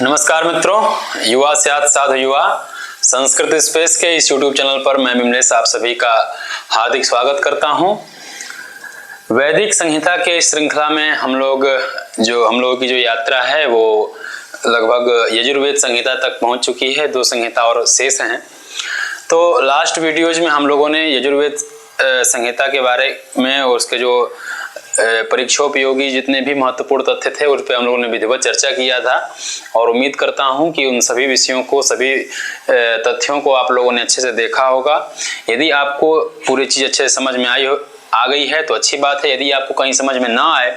नमस्कार मित्रों, युवा स्यात् साधु युवा संस्कृत स्पेस के इस YouTube चैनल पर मैं विमलेश आप सभी का हार्दिक स्वागत करता हूं। वैदिक संहिता के श्रृंखला में हम लोगों की जो यात्रा है वो लगभग यजुर्वेद संहिता तक पहुंच चुकी है। 2 संहिता और शेष हैं। तो लास्ट वीडियोज में हम लोगों ने यजुर्वेद संहिता के बारे में और उसके जो परीक्षोपयोगी जितने भी महत्वपूर्ण तथ्य थे उस पर हम लोगों ने विधिवत चर्चा किया था और उम्मीद करता हूं कि उन सभी विषयों को, सभी तथ्यों को आप लोगों ने अच्छे से देखा होगा। यदि आपको पूरी चीज़ अच्छे से समझ में आ गई है तो अच्छी बात है। यदि आपको कहीं समझ में ना आए,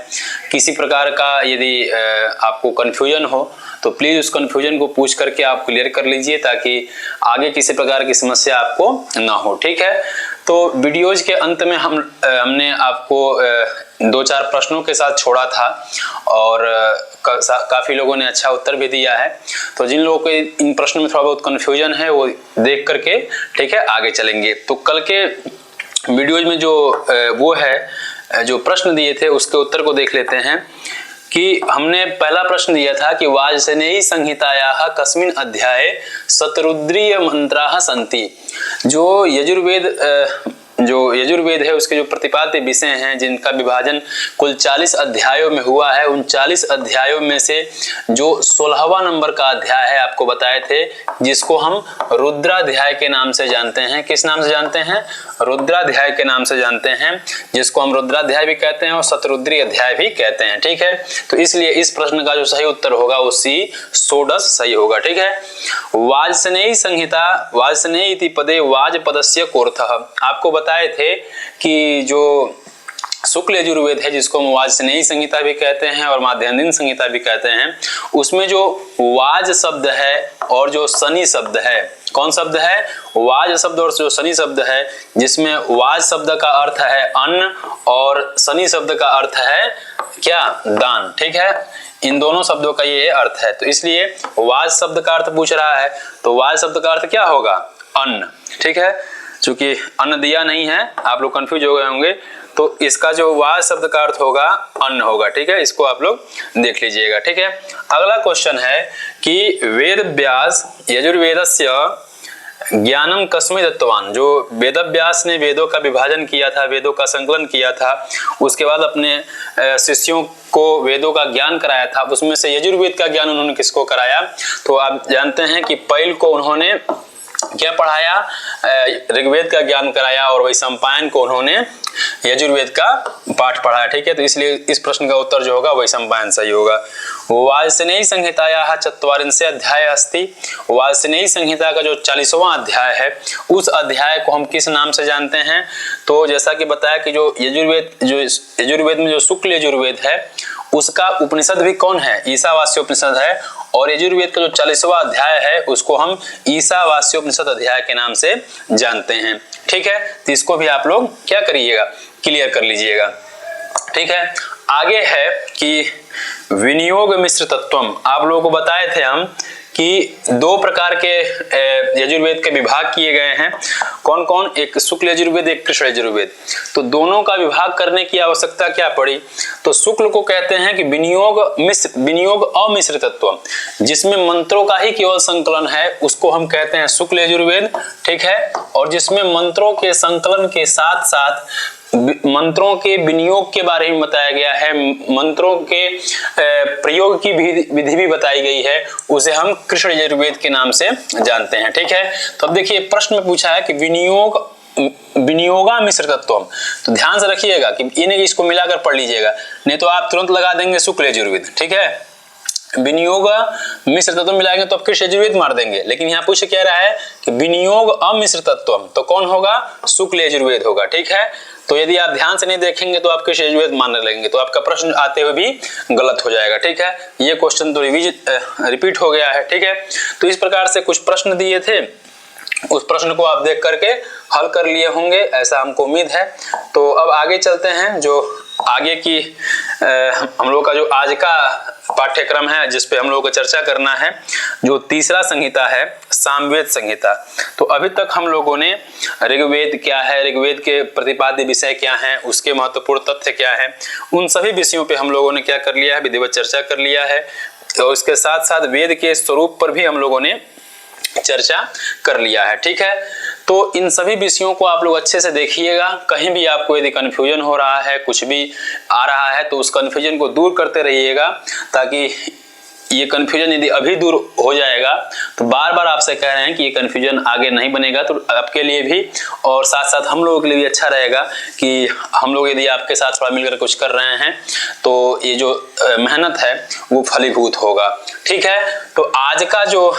किसी प्रकार का यदि आपको कन्फ्यूजन हो तो प्लीज़ उस कन्फ्यूजन को पूछ करके आप क्लियर कर लीजिए ताकि आगे किसी प्रकार की समस्या आपको ना हो। ठीक है, तो वीडियोज के अंत में हमने आपको 2-4 प्रश्नों के साथ छोड़ा था और काफ़ी लोगों ने अच्छा उत्तर भी दिया है। तो जिन लोगों को इन प्रश्नों में थोड़ा बहुत कन्फ्यूजन है वो देख करके ठीक है आगे चलेंगे। तो कल के वीडियोज में जो प्रश्न दिए थे उसके उत्तर को देख लेते हैं कि हमने पहला प्रश्न दिया था कि वाजसेनेयी संहितायाः कस्मिन् अध्याये शतरुद्रीय मंत्राः सन्ति। जो यजुर्वेद है उसके जो प्रतिपाद्य विषय हैं जिनका विभाजन कुल 40 अध्यायों में हुआ है, उन 40 अध्यायों में से जो 16वां नंबर का अध्याय है आपको बताए थे, जिसको हम रुद्राध्याय के नाम से जानते हैं। किस नाम से जानते हैं? रुद्राध्याय के नाम से जानते हैं, जिसको हम रुद्राध्याय भी कहते हैं और शतरुद्री अध्याय भी कहते हैं। ठीक है, तो इसलिए इस प्रश्न का जो सही उत्तर होगा वो C षोडश सही होगा। ठीक है, वाजसेनेयी संहिता, वाजसेनेयी इति पदे वाज पदस्य कोऽर्थः। आपको बताए थे कि जो शुक्ल यजुर्वेद है जिसको हम वाजसेनेयी संहिता भी कहते हैं और माध्यान्ह संहिता भी कहते हैं, उसमें जो वाज शब्द है और जो शनि शब्द है, कौन शब्द है? वाज शब्द और जो शनि शब्द है, जिसमें वाज शब्द का अर्थ है अन्न और शनि शब्द का अर्थ है क्या? दान। ठीक है, इन दोनों शब्दों का ये अर्थ है। तो इसलिए वाज शब्द का अर्थ पूछ रहा है तो वाज शब्द का अर्थ क्या होगा? अन्न। ठीक है, चूंकि अन्न दिया नहीं है, आप लोग कंफ्यूज हो गए होंगे, तो इसका जो वाज शब्द का अर्थ होगा अन्न होगा। ठीक है, इसको आप लोग देख लीजिएगा। ठीक है, अगला क्वेश्चन है कि वेद व्यास यजुर्वेदस्य ज्ञानम कस्मै दत्तवान। जो वेद व्यास ने वेदों का विभाजन किया था, वेदों का संकलन किया था, उसके बाद अपने शिष्यों को वेदों का ज्ञान कराया था, उसमें से यजुर्वेद का ज्ञान उन्होंने किसको कराया? तो आप जानते हैं कि पैल को उन्होंने क्या पढ़ाया? ऋग्वेद का ज्ञान कराया और वैशंपायन को उन्होंने यजुर्वेद का पाठ पढ़ाया। ठीक है, तो इसलिए इस प्रश्न का उत्तर जो होगा वैशंपायन सही होगा। वाजसेनेयी संहितायाः 44 अध्याय अस्ति। वाजसेनेयी संहिता का जो 40वां अध्याय है उस अध्याय को हम किस नाम से जानते हैं? तो जैसा कि बताया कि जो यजुर्वेद में जो शुक्ल यजुर्वेद है उसका उपनिषद भी कौन है? ईशावास्योपनिषद है और यजुर्वेद का जो 40वां अध्याय है उसको हम ईशावास्योपनिषद अध्याय के नाम से जानते हैं। ठीक है, तो इसको भी आप लोग क्या करिएगा? क्लियर कर लीजिएगा। ठीक है, आगे है कि विनियोग मिश्र तत्वम। आप लोगों को बताए थे हम कि 2 प्रकार के यजुर्वेद के विभाग किए गए हैं। कौन कौन? एक शुक्ल यजुर्वेद, एक कृष्ण यजुर्वेद। तो दोनों का विभाग करने की आवश्यकता क्या पड़ी? तो शुक्ल को कहते हैं कि विनियोग अमिश्र तत्व, जिसमें मंत्रों का ही केवल संकलन है, उसको हम कहते हैं शुक्ल यजुर्वेद। ठीक है, और जिसमें मंत्रों के संकलन के साथ साथ मंत्रों के विनियोग के बारे में बताया गया है, मंत्रों के प्रयोग की विधि भी बताई गई है, उसे हम कृष्ण यजुर्वेद के नाम से जानते हैं। ठीक है, तो अब देखिए प्रश्न में पूछा है कि विनियोगा मिश्र तत्व। तो ध्यान से रखिएगा कि इन्हें इसको मिलाकर पढ़ लीजिएगा, नहीं तो आप तुरंत लगा देंगे शुक्ल यजुर्वेद। ठीक है, विनियोग मिश्र तत्व मिलाएंगे तो आप कृष्ण यजुर्वेद मार देंगे, लेकिन यहाँ पूछ क्या रहा है कि विनियोग अमिश्र तत्व, तो कौन होगा? शुक्ल यजुर्वेद होगा। ठीक है, तो यदि आप ध्यान से नहीं देखेंगे तो आप कृष्ण यजुर्वेद मानने लगेंगे, तो आपका प्रश्न आते हुए भी गलत हो जाएगा। ठीक है, ये क्वेश्चन तो रिपीट हो गया है। ठीक है, तो इस प्रकार से कुछ प्रश्न दिए थे, उस प्रश्न को आप देख करके हल कर लिए होंगे, ऐसा हमको उम्मीद है। तो अब आगे चलते हैं, जो आगे की हम लोग का जो आज का पाठ्यक्रम है जिस पे हम लोगों को चर्चा करना है, जो तीसरा संहिता है सामवेद संहिता। तो अभी तक हम लोगों ने ऋग्वेद क्या है, ऋग्वेद के प्रतिपाद्य विषय क्या हैं, उसके महत्वपूर्ण तथ्य क्या है, उन सभी विषयों पे हम लोगों ने क्या कर लिया है? विधिवत चर्चा कर लिया है। तो इसके साथ साथ वेद के स्वरूप पर भी हम लोगों ने चर्चा कर लिया है। ठीक है, तो इन सभी विषयों को आप लोग अच्छे से देखिएगा। कहीं भी आपको यदि कन्फ्यूजन हो रहा है, कुछ भी आ रहा है, तो उस कन्फ्यूजन को दूर करते रहिएगा, ताकि ये कन्फ्यूजन यदि अभी दूर हो जाएगा तो बार बार आपसे कह रहे हैं कि ये कन्फ्यूजन आगे नहीं बनेगा, तो आपके लिए भी और साथ साथ हम लोगों के लिए भी अच्छा रहेगा कि हम लोग यदि आपके साथ थोड़ा मिलकर कुछ कर रहे हैं तो ये जो मेहनत है वो फलीभूत होगा। ठीक है, तो आज का जो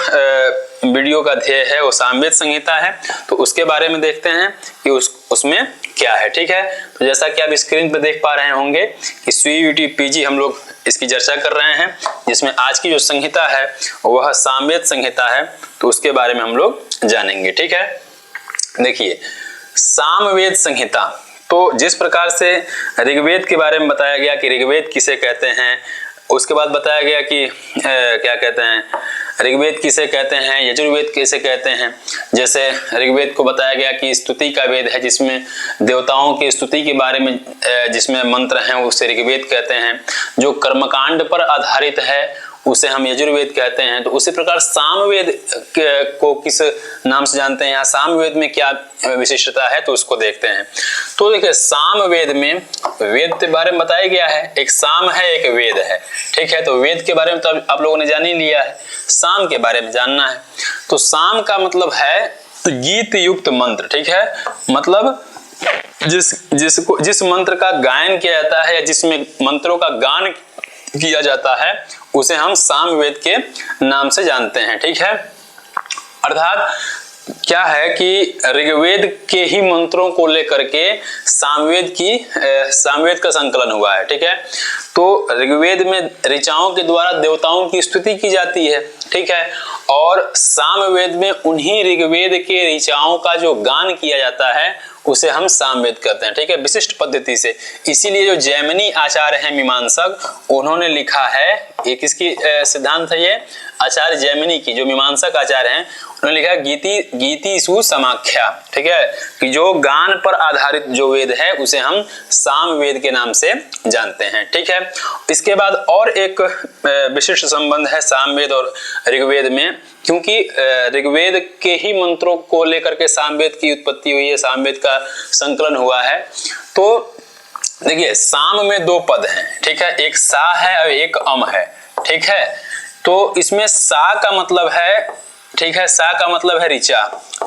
वीडियो का ध्येय है वो सामवेद संहिता है, तो उसके बारे में देखते हैं कि उसमें क्या है। ठीक है, तो जैसा कि आप स्क्रीन पर देख पा रहे होंगे कि CUET PG हम लोग इसकी चर्चा कर रहे हैं, जिसमें आज की जो संहिता है वह सामवेद संहिता है, तो उसके बारे में हम लोग जानेंगे। ठीक है, देखिए सामवेद संहिता, तो जिस प्रकार से ऋग्वेद के बारे में बताया गया कि ऋग्वेद किसे कहते हैं, उसके बाद बताया गया कि क्या कहते हैं, ऋग्वेद किसे कहते हैं, यजुर्वेद किसे कहते हैं। जैसे ऋग्वेद को बताया गया कि स्तुति का वेद है, जिसमें देवताओं की स्तुति के बारे में जिसमें मंत्र हैं उसे ऋग्वेद कहते हैं। जो कर्मकांड पर आधारित है उसे हम यजुर्वेद कहते हैं। तो उसी प्रकार सामवेद को किस नाम से जानते हैं, यहाँ सामवेद में क्या विशिष्टता है, तो उसको देखते हैं। तो देखिए सामवेद में वेद के बारे में बताया गया है, एक साम है एक वेद है। ठीक है, तो वेद के बारे में तो आप लोगों ने जान ही लिया है, साम के बारे में जानना है। तो साम का मतलब है गीत युक्त मंत्र। ठीक है, मतलब जिस मंत्र का गायन किया जाता है या जिसमें मंत्रों का गान किया जाता है उसे हम सामवेद के नाम से जानते हैं। ठीक है, अर्थात क्या है कि ऋग्वेद के ही मंत्रों को लेकर के सामवेद का संकलन हुआ है। ठीक है, तो ऋग्वेद में ऋचाओं के द्वारा देवताओं की स्तुति की जाती है। ठीक है, और सामवेद में उन्हीं ऋग्वेद के ऋचाओं का जो गान किया जाता है उसे हम सामवेद कहते हैं। ठीक है, विशिष्ट पद्धति से। इसीलिए जो जैमिनी आचार्य हैं मीमांसक, उन्होंने लिखा है, ये किसकी सिद्धांत है, ये आचार्य जैमिनी की, जो मीमांसक आचार्य हैं, उन्होंने लिखा गीतिषु समाख्या। ठीक है, कि जो गान पर आधारित जो वेद है उसे हम सामवेद के नाम से जानते हैं। ठीक है, इसके बाद और एक विशिष्ट संबंध है सामवेद और ऋग्वेद में, क्योंकि ऋग्वेद के ही मंत्रों को लेकर के सामवेद की उत्पत्ति हुई है, सामवेद का संकलन हुआ है। तो देखिए साम में दो पद हैं। ठीक है, एक सा है और एक अम है। ठीक है, तो इसमें सा का मतलब है, ठीक है, सा का मतलब है ऋचा।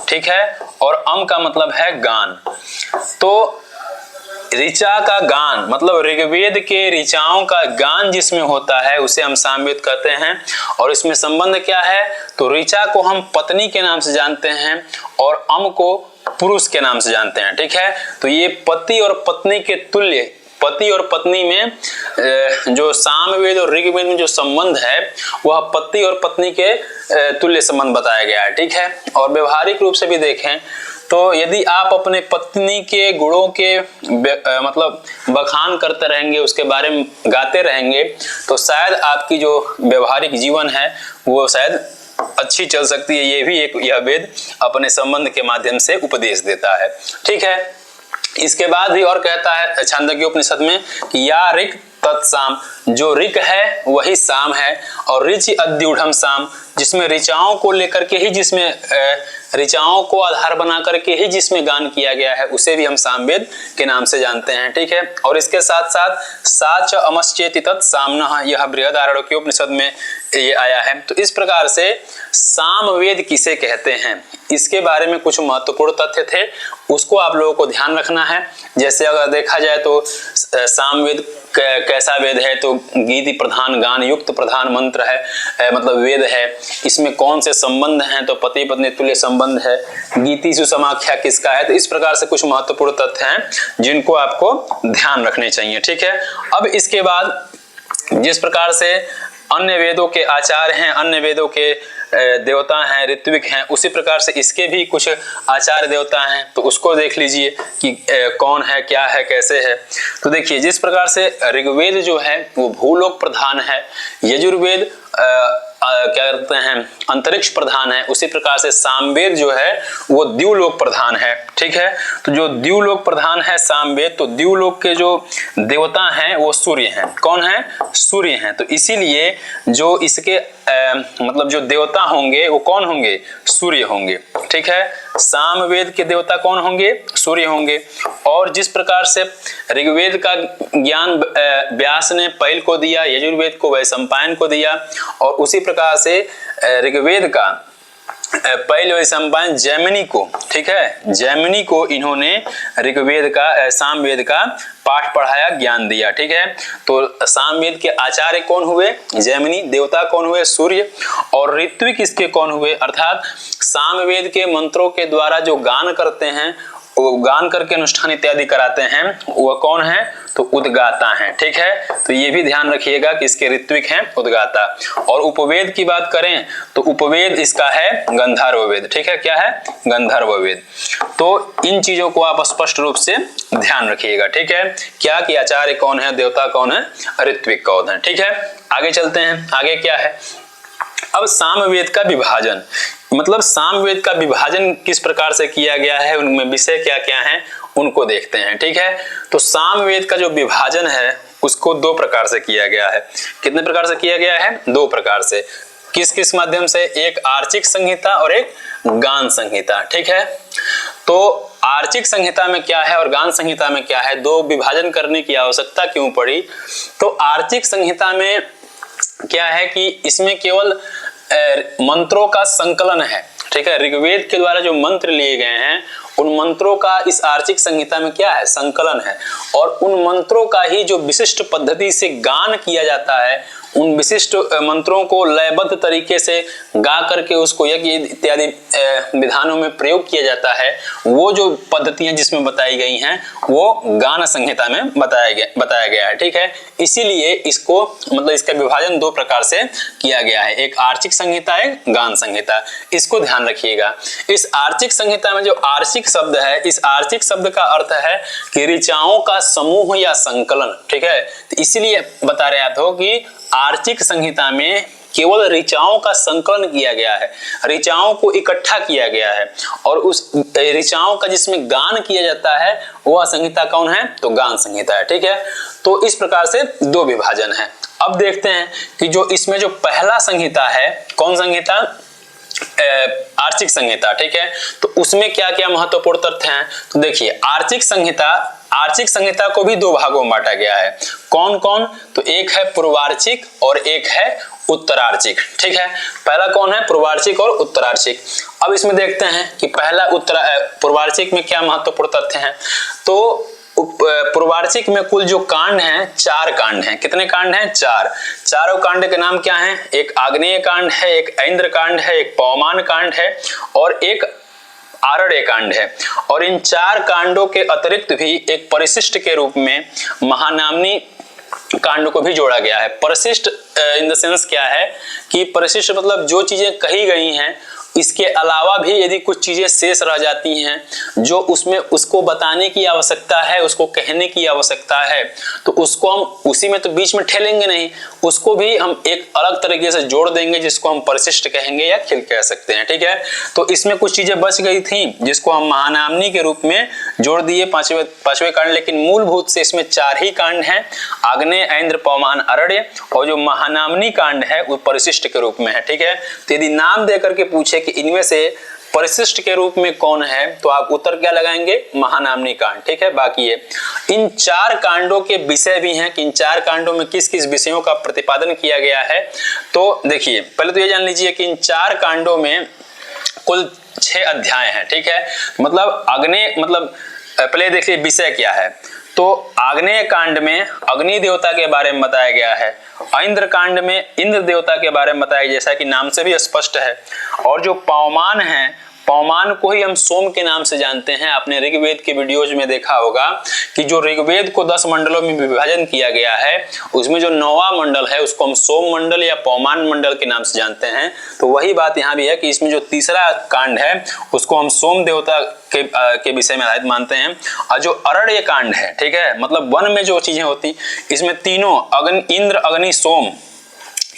ठीक है, और अम का मतलब है गान। तो ऋचा का गान मतलब ऋग्वेद के ऋचाओं का गान जिसमें होता है उसे हम सामवेद कहते हैं। और इसमें संबंध क्या है, तो ऋचा को हम पत्नी के नाम से जानते हैं और अम को पुरुष के नाम से जानते हैं। ठीक है, तो ये पति और पत्नी के तुल्य, पति और पत्नी में जो सामवेद और ऋग्वेद में जो संबंध है वह पति और पत्नी के तुल्य संबंध बताया गया है। ठीक है, और व्यवहारिक रूप से भी देखें तो यदि आप अपने पत्नी के गुणों के मतलब बखान करते रहेंगे, उसके बारे में गाते रहेंगे, तो शायद आपकी जो व्यवहारिक जीवन है वो शायद अच्छी चल सकती है। ये भी एक यह वेद अपने संबंध के माध्यम से उपदेश देता है। ठीक है, इसके बाद भी और कहता है छांदोग्य उपनिषद में कि या ऋक् तत्साम, जो ऋक् है वही साम है, और ऋचि अद्यूढ़म साम, जिसमें ऋचाओं को लेकर के ही, जिसमें ऋचाओं को आधार बना करके ही जिसमें गान किया गया है उसे भी हम सामवेद के नाम से जानते हैं। ठीक है, और इसके साथ साथ साच अमश्चेति तत् सामनः, यह बृहदारण्यक उपनिषद में ये आया है। तो इस प्रकार से सामवेद किसे कहते हैं इसके बारे में कुछ महत्वपूर्ण तथ्य थे, उसको आप लोगों को ध्यान रखना है। जैसे अगर देखा जाए तो सामवेद कैसा वेद है, तो गीति प्रधान गान युक्त प्रधान मंत्र है, मतलब वेद है। इसमें कौन से संबंध हैं, तो पति पत्नी तुल्य संबंध है। गीति सुसमाख्या किसका है, तो इस प्रकार से कुछ महत्वपूर्ण तथ्य हैं जिनको आपको ध्यान रखने चाहिए। ठीक है, अब इसके बाद जिस प्रकार से अन्य वेदों के आचार्य हैं, अन्य वेदों के देवता हैं, ऋत्विक हैं, उसी प्रकार से इसके भी कुछ आचार्य देवता हैं, तो उसको देख लीजिए कि कौन है, क्या है, कैसे है। तो देखिए जिस प्रकार से ऋग्वेद जो है वो भूलोक प्रधान है, यजुर्वेद क्या करते हैं, अंतरिक्ष प्रधान है, उसी प्रकार से सामवेद जो है वो द्युलोक प्रधान है। ठीक है, तो जो द्युलोक प्रधान है सामवेद, तो द्युलोक के जो देवता हैं वो सूर्य हैं। कौन है? सूर्य हैं। तो इसीलिए जो इसके मतलब जो देवता होंगे वो कौन होंगे? सूर्य होंगे। ठीक है, सामवेद के देवता कौन होंगे? सूर्य होंगे। और जिस प्रकार से ऋग्वेद का ज्ञान व्यास ने पैल को दिया, यजुर्वेद को वैशंपायन को दिया, और उसी प्रकार से ऋग्वेद का पैल वैशंपायन जैमिनी को, ठीक है, जैमिनी को इन्होंने ऋग्वेद का सामवेद का पाठ पढ़ाया, ज्ञान दिया। ठीक है, तो सामवेद के आचार्य कौन हुए? जैमिनी। देवता कौन हुए? सूर्य। और ऋत्विक इसके कौन हुए? अर्थात सामवेद के मंत्रों के द्वारा जो गान करते हैं, वो गान करके अनुष्ठान इत्यादि कराते हैं, वो कौन है? तो उद्गाता हैं। ठीक है, तो ये भी ध्यान रखिएगा कि इसके ऋत्विक हैं उद्गाता। और उपवेद की बात करें तो उपवेद इसका है गंधर्व वेद। ठीक है, क्या है? गंधर्व वेद। तो इन चीजों को आप स्पष्ट रूप से ध्यान रखिएगा। ठीक है, क्या कि आचार्य कौन है, देवता कौन है, ऋत्विक कौन है। ठीक है, आगे चलते हैं। आगे क्या है? अब सामवेद का विभाजन, मतलब सामवेद का विभाजन किस प्रकार से किया गया है, उनमें विषय क्या क्या हैं, उनको देखते हैं। ठीक है, तो सामवेद का जो विभाजन है उसको दो प्रकार से किया गया है। कितने प्रकार से किया गया है? दो प्रकार से। किस किस माध्यम से? एक आर्चिक संहिता और एक गान संहिता। ठीक है, तो आर्चिक संहिता में क्या है और गान संहिता में क्या है, दो विभाजन करने की आवश्यकता क्यों पड़ी? तो आर्चिक संहिता में क्या है कि इसमें केवल मंत्रों का संकलन है। ठीक है, ऋग्वेद के द्वारा जो मंत्र लिए गए हैं उन मंत्रों का इस आर्चिक संहिता में क्या है? संकलन है। और उन मंत्रों का ही जो विशिष्ट पद्धति से गान किया जाता है, उन विशिष्ट मंत्रों को लयबद्ध तरीके से गा करके उसको यज्ञ इत्यादि विधानों में प्रयोग किया जाता है, वो जो पद्धतियां जिसमें बताई गई हैं वो गान संहिता में बताया गया है। ठीक है, इसीलिए इसको मतलब इसका विभाजन दो प्रकार से किया गया है, एक आर्चिक संहिता, एक गान संहिता। इसको ध्यान रखिएगा। इस आर्चिक संहिता में जो आर्चिक शब्द है, इस आर्चिक शब्द का अर्थ है कि ऋचाओं का समूह या संकलन। ठीक है, तो इसीलिए बता रहे हो कि आर्चिक संहिता में केवल ऋचाओं का संकलन किया गया है, ऋचाओं को इकट्ठा किया गया है, और उस ऋचाओं का जिसमें गान किया जाता है वह संहिता कौन है? तो गान संहिता है। ठीक है, तो इस प्रकार से दो विभाजन है। अब देखते हैं कि जो इसमें जो पहला संहिता है, कौन संहिता? आर्चिक संहिता। ठीक है, तो उसमें क्या क्या महत्वपूर्ण तथ्य हैं? तो देखिए, आर्चिक संहिता को भी दो भागों में बांटा गया है। कौन कौन? तो एक है पूर्वार्चिक और एक है उत्तरार्चिक। ठीक है, पहला कौन है? पूर्वार्चिक और उत्तरार्चिक। अब इसमें देखते हैं कि पहला पूर्वार्चिक में क्या महत्वपूर्ण तथ्य हैं। तो पूर्वार्चिक में कुल जो कांड हैं, 4 कांड हैं। कितने कांड हैं? 4। चारों कांड के नाम क्या हैं? एक आग्नेय कांड है, एक ऐन्द्र कांड है, एक पवमान कांड है और एक आरण्य कांड है। और इन 4 कांडों के अतिरिक्त भी एक परिशिष्ट के रूप में महानामनी कांड को भी जोड़ा गया है। परिशिष्ट इन द सेंस क्या है कि परिशिष्ट मतलब जो चीजें कही गई हैं इसके अलावा भी यदि कुछ चीजें शेष रह जाती हैं जो उसमें उसको बताने की आवश्यकता है, उसको कहने की आवश्यकता है, तो उसको हम उसी में तो बीच में ठेलेंगे नहीं, उसको भी हम एक अलग तरीके से जोड़ देंगे जिसको हम परिशिष्ट कहेंगे या खिल कह सकते हैं। ठीक है, तो इसमें कुछ चीजें बच गई थी जिसको हम महानामनी के रूप में जोड़ दिए, पांचवें कांड। लेकिन मूलभूत से इसमें 4 ही कांड हैं, आग्नेय, ऐन्द्र, पवमान, आरण्य, और जो महानामनी कांड है वो परिशिष्ट के रूप में है। ठीक है, तो यदि नाम देकर के पूछे कि इनमें से परिशिष्ट के रूप में कौन है, तो आप उत्तर क्या लगाएंगे? महानामनी कांड। ठीक है, बाकी ये इन 4 कांडों के विषय भी हैं कि इन 4 कांडों में किस किस विषयों का प्रतिपादन किया गया है। तो देखिए, पहले तो ये जान लीजिए कि इन 4 कांडों में कुल 6 अध्याय हैं। ठीक है, मतलब पहले देखिए विषय क्या है। तो आग्नेय कांड में अग्नि देवता के बारे में बताया गया है, ऐन्द्र कांड में इंद्र देवता के बारे में बताया, जैसा कि नाम से भी स्पष्ट है। और जो पवमान है, पवमान को ही हम सोम के नाम से जानते हैं। आपने ऋग्वेद के वीडियोज में देखा होगा कि जो ऋग्वेद को 10 मंडलों में विभाजन किया गया है, उसमें जो 9वां मंडल है उसको हम सोम मंडल या पवमान मंडल के नाम से जानते हैं। तो वही बात यहाँ भी है कि इसमें जो तीसरा कांड है उसको हम सोम देवता के विषय में आधारित मानते हैं। और जो आरण्य कांड है, ठीक है, मतलब वन में जो चीजें होती, इसमें तीनों इंद्र, अग्नि, सोम,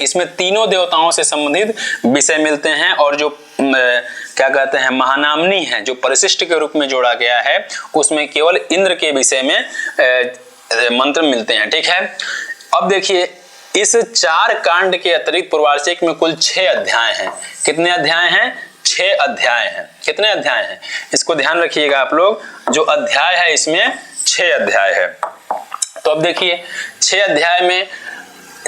इसमें तीनों देवताओं से संबंधित विषय मिलते हैं और जो क्या कहते हैं महानामनी है जो परिशिष्ट के रूप में जोड़ा गया है उसमें केवल इंद्र के विषय में मंत्र मिलते हैं। ठीक है, अब देखिए इस 4 कांड के अतिरिक्त पूर्वार्चिक में कुल 6 अध्याय हैं। कितने अध्याय हैं? 6 अध्याय हैं। कितने अध्याय हैं इसको ध्यान रखिएगा आप लोग। जो अध्याय है इसमें 6 अध्याय है। तो अब देखिए 6 अध्याय में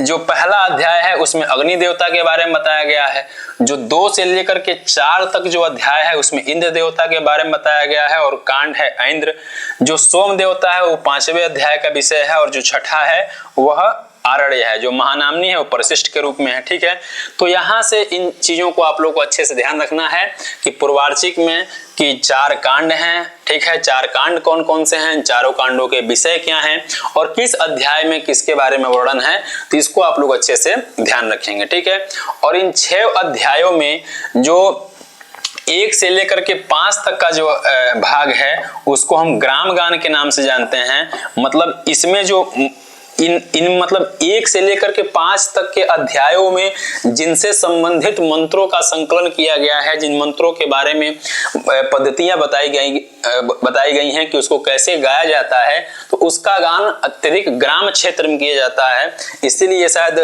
जो पहला अध्याय है उसमें अग्नि देवता के बारे में बताया गया है। जो 2 से लेकर के 4 तक जो अध्याय है उसमें इंद्र देवता के बारे में बताया गया है और कांड है ऐन्द्र। जो सोम देवता है वो 5वें अध्याय का विषय है और जो छठा है वह आरण्य है। जो महानामनी है वो परिशिष्ट के रूप में है। ठीक है, तो यहाँ से इन चीजों को आप लोग को अच्छे से ध्यान रखना है कि पूर्वार्चिक में कि 4 कांड हैं। ठीक है, 4 कांड कौन कौन से हैं, चारों कांडों के विषय क्या हैं और किस अध्याय में किसके बारे में वर्णन है, तो इसको आप लोग अच्छे से ध्यान रखेंगे। ठीक है, और इन 6 अध्यायों में जो 1 से लेकर के 5 तक का जो भाग है उसको हम ग्राम गान के नाम से जानते हैं। मतलब इसमें जो इन मतलब 1 से लेकर के 5 तक के अध्यायों में जिनसे संबंधित मंत्रों का संकलन किया गया है, जिन मंत्रों के बारे में पद्धतियां बताई गई हैं कि उसको कैसे गाया जाता है, तो उसका गान अत्यधिक ग्राम क्षेत्र में किया जाता है। इसीलिए शायद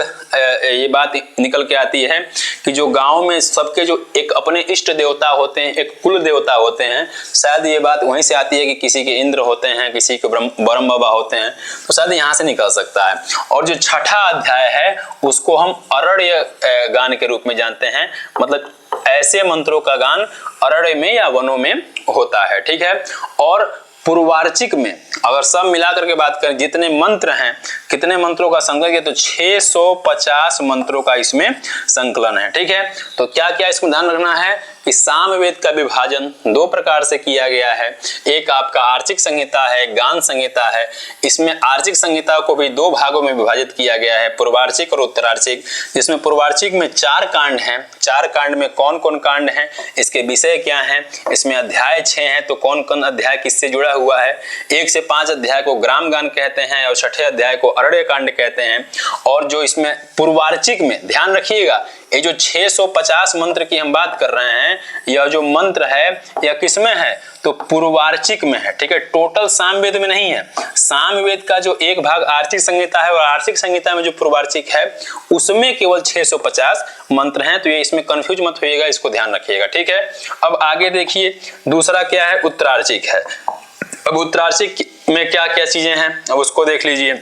ये बात निकल के आती है कि जो गांव में सबके जो एक अपने इष्ट देवता होते हैं, एक कुल देवता होते हैं, शायद ये बात वहीं से आती है कि किसी के इंद्र होते हैं, किसी के ब्रह्म बाबा होते हैं, तो शायद यहाँ से निकल सकता है। और जो छठा अध्याय है उसको हम अरण्य गान के रूप में जानते हैं। मतलब ऐसे मंत्रों का गान अरण्य में या वनों में होता है। ठीक है, और पूर्वार्चिक में अगर सब मिलाकर के बात करें जितने मंत्र हैं, कितने मंत्रों का संकलन किया, तो 650 मंत्रों का इसमें संकलन है। ठीक है, तो क्या क्या इसको ध्यान रखना है कि सामवेद का विभाजन 2 प्रकार से किया गया है। एक आपका आर्चिक संहिता है, गान संहिता है। इसमें आर्चिक संहिता को भी 2 भागों में विभाजित किया गया है, पूर्वार्चिक और उत्तरार्चिक, जिसमें पूर्वार्चिक में 4 कांड हैं। 4 कांड में कौन कौन कांड हैं, इसके विषय क्या हैं, इसमें अध्याय 6 हैं, तो कौन कौन अध्याय किससे जुड़ा हुआ है। 1 से 5 अध्याय को ग्राम गान कहते हैं और छठे अध्याय को अरण्य कांड कहते हैं। और जो इसमें पूर्वार्चिक में ध्यान रखिएगा, ये जो 650 मंत्र की हम बात कर रहे हैं, यह जो मंत्र है यह किसमें है, तो पूर्वार्चिक में है। ठीक है, टोटल सामवेद में नहीं है। सामवेद का जो एक भाग आर्चिक संहिता है और आर्चिक संहिता में जो पूर्वार्चिक है उसमें केवल 650 मंत्र हैं। तो ये इसमें कंफ्यूज मत होइएगा, इसको ध्यान रखिएगा। ठीक है, अब आगे देखिए दूसरा क्या है, उत्तरार्चिक है। अब उत्तरार्चिक में क्या क्या चीजें हैं अब उसको देख लीजिए।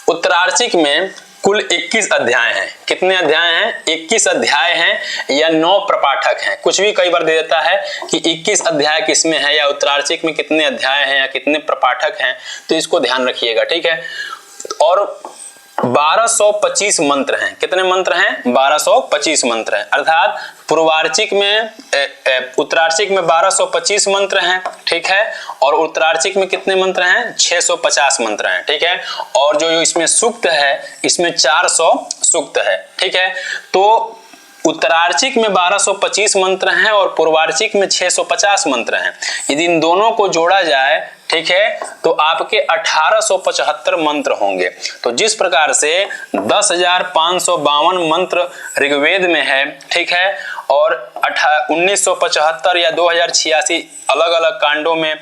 उत्तरार्चिक में कुल 21 अध्याय हैं। कितने अध्याय हैं? 21 अध्याय हैं या 9 प्रपाठक हैं। कुछ भी कई बार दे देता है कि 21 अध्याय किसमें है या उत्तरार्चिक में कितने अध्याय हैं या कितने प्रपाठक हैं, तो इसको ध्यान रखिएगा। ठीक है, और 1225 मंत्र हैं। कितने मंत्र हैं? 1225 मंत्र हैं। अर्थात पूर्वार्चिक में उत्तरार्चिक में 1225 मंत्र हैं। ठीक है, और उत्तरार्चिक में कितने मंत्र हैं? 650 मंत्र हैं। ठीक है, और जो इसमें सूक्त है इसमें 400 सूक्त है। ठीक है, तो उत्तरार्चिक में 1225 मंत्र हैं और पूर्वार्चिक में 650 मंत्र हैं। यदि इन दोनों को जोड़ा जाए, ठीक है, तो आपके 1875 मंत्र होंगे। तो जिस प्रकार से 10,552 मंत्र ऋग्वेद में है, ठीक है, और 1975 या 2086 अलग अलग कांडों में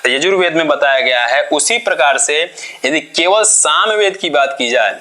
यजुर्वेद में बताया गया है। उसी प्रकार से यदि केवल सामवेद की बात की जाए,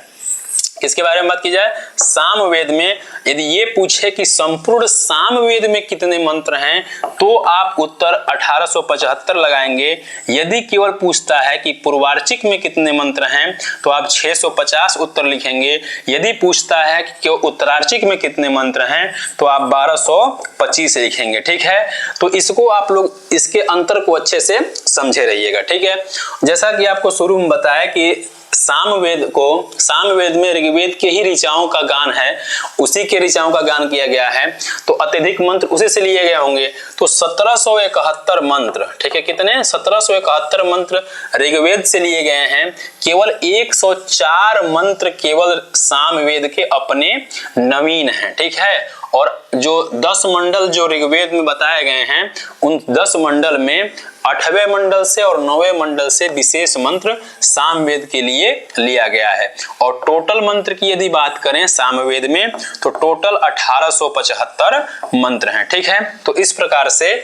किसके बारे में बात की जाए? सामवेद में यदि ये पूछे कि संपूर्ण सामवेद में कितने मंत्र हैं, तो आप उत्तर 1875 लगाएंगे। यदि केवल पूछता है कि पूर्वार्चिक में कितने मंत्र हैं, तो आप 650 उत्तर लिखेंगे। यदि पूछता है कि उत्तरार्चिक में कितने मंत्र हैं, तो आप 1225 लिखेंगे। ठीक है, तो इसको आप लोग इसके अंतर को अच्छे से समझे रहिएगा। ठीक है, जैसा कि आपको शुरू में बताया कि सामवेद में ऋग्वेद के ही ऋचाओं का गान है, उसी के ऋचाओं का गान किया गया है, तो अत्यधिक मंत्र उसी से लिए गए होंगे। तो 1771 मंत्र, ठीक है, कितने? 1771 मंत्र ऋग्वेद से लिए गए हैं। केवल 104 मंत्र केवल सामवेद के अपने नवीन हैं। ठीक है, और जो 10 मंडल जो ऋग्वेद में बताए गए हैं, उन 10 मंडल में 8वें मंडल से और 9वें मंडल से विशेष मंत्र सामवेद के लिए लिया गया है। और टोटल मंत्र की यदि बात करें सामवेद में तो टोटल 1875 मंत्र हैं। ठीक है, तो इस प्रकार से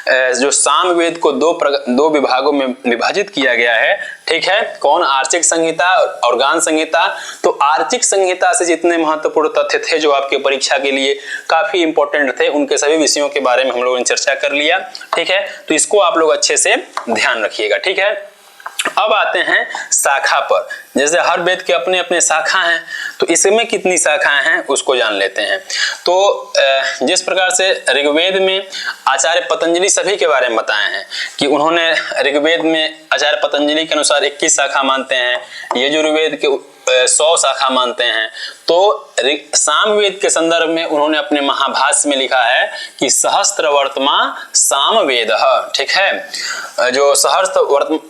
जो सामवेद को दो विभागों में विभाजित किया गया है। ठीक है, कौन? आर्चिक संहिता और गान संहिता। तो आर्चिक संहिता से जितने महत्वपूर्ण तथ्य थे जो आपके परीक्षा के लिए काफी इंपॉर्टेंट थे, उनके सभी विषयों के बारे में हम लोगों ने चर्चा कर लिया। ठीक है, तो इसको आप लोग अच्छे से ध्यान रखिएगा। ठीक है, अब आते हैं शाखा पर। जैसे हर वेद के अपने अपने शाखा हैं, तो इसमें कितनी शाखाएं हैं उसको जान लेते हैं। तो जिस प्रकार से ऋग्वेद में आचार्य पतंजलि सभी के बारे में बताए हैं कि उन्होंने ऋग्वेद में आचार्य पतंजलि के अनुसार 21 शाखा मानते हैं, यजुर्वेद के 100 शाखा मानते हैं। तो सामवेद के संदर्भ में उन्होंने अपने महाभाष्य में लिखा है कि सहस्त्र वर्तमा सामवेद। ठीक है, जो सहस्त्र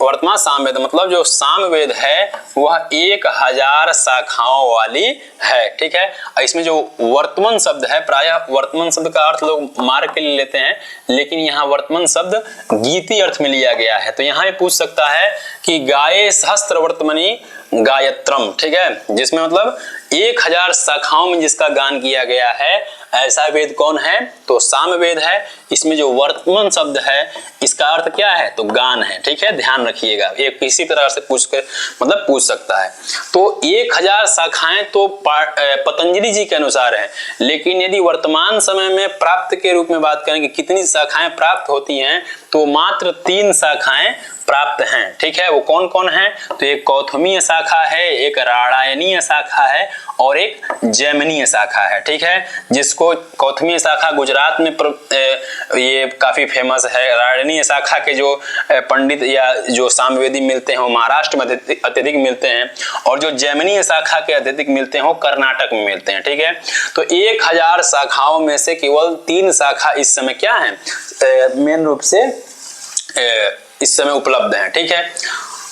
वर्तमा सामवेद मतलब जो सामवेद है वह 1000 शाखाओं वाली है। ठीक है, इसमें जो वर्तमान शब्द है, प्रायः वर्तमान शब्द का अर्थ लोग मार के लिए लेते हैं, लेकिन यहाँ वर्तमान शब्द गीति अर्थ में लिया गया है। तो यहाँ ये पूछ सकता है कि गाये सहस्त्र वर्तमनि गायत्रम। ठीक है, जिसमें मतलब 1000 शाखाओं में जिसका गान किया गया है, ऐसा वेद कौन है? तो सामवेद है। इसमें जो वर्तमान शब्द है इसका अर्थ क्या है? तो गान है। ठीक है, ध्यान रखिएगा, ये किसी तरह से पूछ सकता है। तो 1000 शाखाएं तो पतंजलि जी के अनुसार है, लेकिन यदि वर्तमान समय में प्राप्त के रूप में बात करें कि कितनी शाखाएं प्राप्त होती हैं, तो मात्र 3 शाखाएं प्राप्त हैं। ठीक है, वो कौन कौन है? तो एक कौथमीय शाखा है, एक राणायनीय शाखा है और एक जैमिनीय शाखा है। ठीक है, जिसको कौथमीय शाखा गुजरात में ये काफी फेमस है। राणायनीय शाखा के जो पंडित या जो सामवेदी मिलते हैं वो महाराष्ट्र में अत्यधिक मिलते हैं, और जो जैमिनीय शाखा के अत्यधिक मिलते हैं वो कर्नाटक में मिलते हैं। ठीक है, तो 1000 शाखाओं में से केवल 3 शाखा इस समय क्या है? मेन रूप से इस समय उपलब्ध है। ठीक है,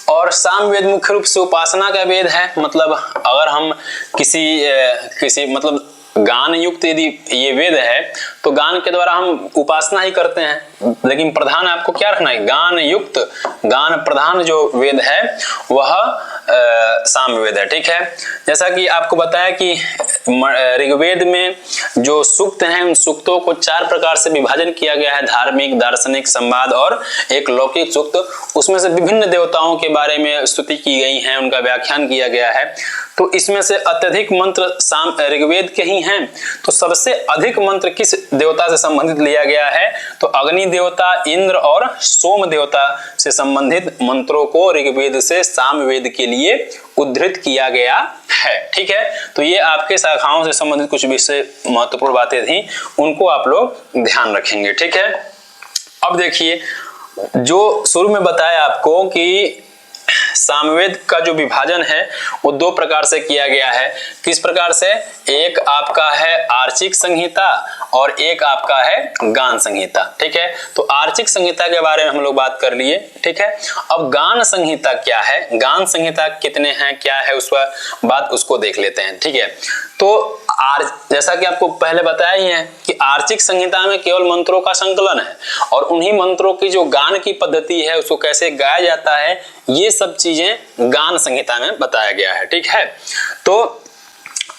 और सामवेद मुख्य रूप से उपासना का वेद है। मतलब अगर हम किसी मतलब गान युक्त यदि ये वेद है तो गान के द्वारा हम उपासना ही करते हैं, लेकिन प्रधान आपको क्या रखना है? गान युक्त, गान प्रधान जो वेद है वह सामवेद है। ठीक है, जैसा कि आपको बताया कि ऋग्वेद में जो सूक्त हैं उन सूक्तों को 4 प्रकार से विभाजन किया गया है, धार्मिक, दार्शनिक, संवाद और एक लौकिक सूक्त। उसमें से विभिन्न देवताओं के बारे में स्तुति की गई है, उनका व्याख्यान किया गया है। तो इसमें से अत्यधिक मंत्र ऋग्वेद के ही हैं। तो सबसे अधिक मंत्र किस देवता से संबंधित लिया गया है? तो अग्नि देवता, इंद्र और सोम देवता से संबंधित मंत्रों को ऋग्वेद से सामवेद के लिए उद्धृत किया गया है। ठीक है, तो ये आपके शाखाओं से संबंधित कुछ विषय महत्वपूर्ण बातें थी, उनको आप लोग ध्यान रखेंगे। ठीक है, अब देखिए, जो शुरू में बताया आपको कि सामवेद का जो विभाजन है वो 2 प्रकार से किया गया है। किस प्रकार से? एक आपका है आर्चिक संहिता और एक आपका है गान संहिता। ठीक है, तो आर्चिक संहिता के बारे में हम लोग बात कर लिए। ठीक है, अब गान संहिता क्या है, गान संहिता कितने हैं, क्या है उस बात उसको देख लेते हैं। ठीक है, तो जैसा कि आपको पहले बताया ही है कि आर्चिक संहिता में केवल मंत्रों का संकलन है, और उन्हीं मंत्रों की जो गान की पद्धति है उसको कैसे गाया जाता है, ये सब चीजें गान संहिता में बताया गया है। ठीक है, तो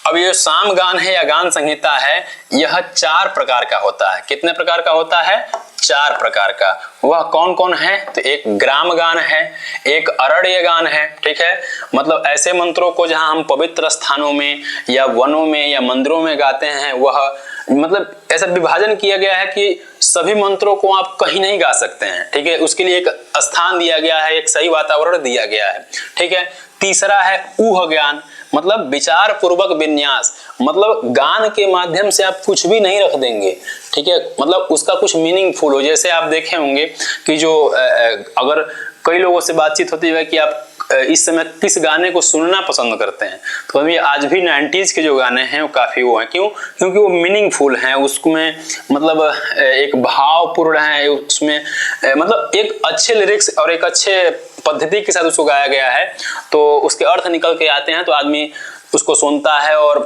अब ये साम गान है या गान संहिता है, यह 4 प्रकार का होता है। कितने प्रकार का होता है? 4 प्रकार का। वह कौन कौन है? तो एक ग्राम गान है, एक अरण्य गान है। ठीक है, मतलब ऐसे मंत्रों को जहां हम पवित्र स्थानों में या वनों में या मंदिरों में गाते हैं, वह मतलब ऐसा विभाजन किया गया है कि सभी मंत्रों को आप कहीं नहीं गा सकते हैं। ठीक है, उसके लिए एक स्थान दिया गया है, एक सही वातावरण दिया गया है। ठीक है, तीसरा है ऊह ज्ञान, मतलब विचार पूर्वक विन्यास, मतलब गान के माध्यम से आप कुछ भी नहीं रख देंगे। ठीक है, मतलब उसका कुछ मीनिंगफुल हो। जैसे आप देखे होंगे कि जो अगर कई लोगों से बातचीत होती है कि आप इस समय किस गाने को सुनना पसंद करते हैं, तो अभी आज भी 90s के जो गाने हैं वो काफी वो हैं। क्यों? क्योंकि वो मीनिंगफुल हैं, उसमें मतलब एक भावपूर्ण है, उसमें मतलब एक अच्छे लिरिक्स और एक अच्छे पद्धति के साथ उसको गाया गया है, तो उसके अर्थ निकल के आते हैं, तो आदमी उसको सुनता है और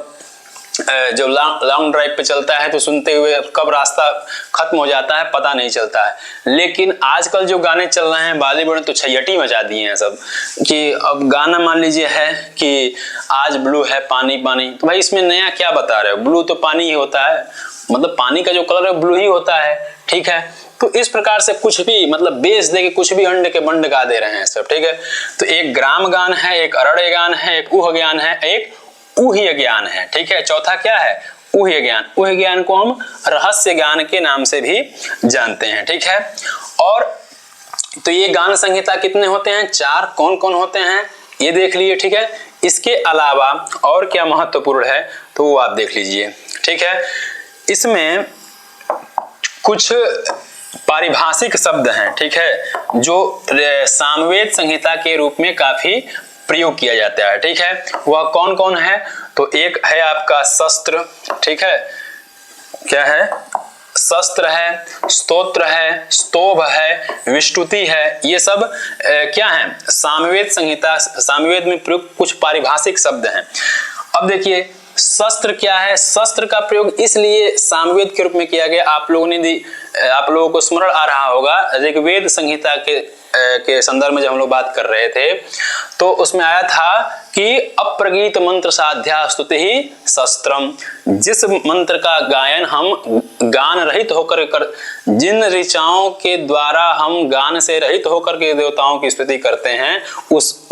जो लॉन्ग ड्राइव पे चलता है तो सुनते हुए कब रास्ता खत्म हो जाता है पता नहीं चलता है। लेकिन आजकल जो गाने चल रहे हैं बॉलीवुड ने तो छैयटी मचा दिए हैं सब, कि अब गाना मान लीजिए है कि आज ब्लू है पानी पानी, तो भाई इसमें नया क्या बता रहे हो, ब्लू तो पानी ही होता है, मतलब पानी का जो कलर है ब्लू ही होता है, ठीक है। तो इस प्रकार से कुछ भी मतलब बेच दे के कुछ भी अंड के बंड गा दे रहे हैं सब, ठीक है। तो एक ग्राम गान है, एक अरण्य गान है, एक ऊह ज्ञान है, एक ऊह्य ज्ञान है, ठीक है। चौथा क्या है, ऊह्य ज्ञान। ऊह्य ज्ञान को हम रहस्य ज्ञान के नाम से भी जानते हैं, ठीक है। और तो ये गान संहिता कितने होते हैं, 4। कौन कौन होते हैं ये देख लीजिए, ठीक है। इसके अलावा और क्या महत्वपूर्ण है तो वो आप देख लीजिए, ठीक है। इसमें कुछ पारिभाषिक शब्द हैं, ठीक है, जो सामवेद संहिता के रूप में काफी प्रयोग किया जाता है, ठीक है। वह कौन कौन है, तो एक है आपका शस्त्र, ठीक है, क्या है, शस्त्र है, स्तोत्र है, स्तोभ है, विस्तुति है, ये सब क्या है, सामवेद संहिता, सामवेद में प्रयुक्त कुछ पारिभाषिक शब्द हैं। अब देखिए शस्त्र क्या है, शस्त्र का प्रयोग इसलिए सामवेद के रूप में किया गया, आप लोगों को स्मरण आ रहा होगा ऋग्वेद संहिता के संदर्भ में जब हम लोग बात कर रहे थे तो उसमें आया था कि अप्रगीत मंत्र साध्या स्तुति ही शस्त्रम, जिस मंत्र का गायन हम गान रहित होकर जिन ऋचाओं के द्वारा हम गान से रहित होकर के देवताओं की स्तुति करते हैं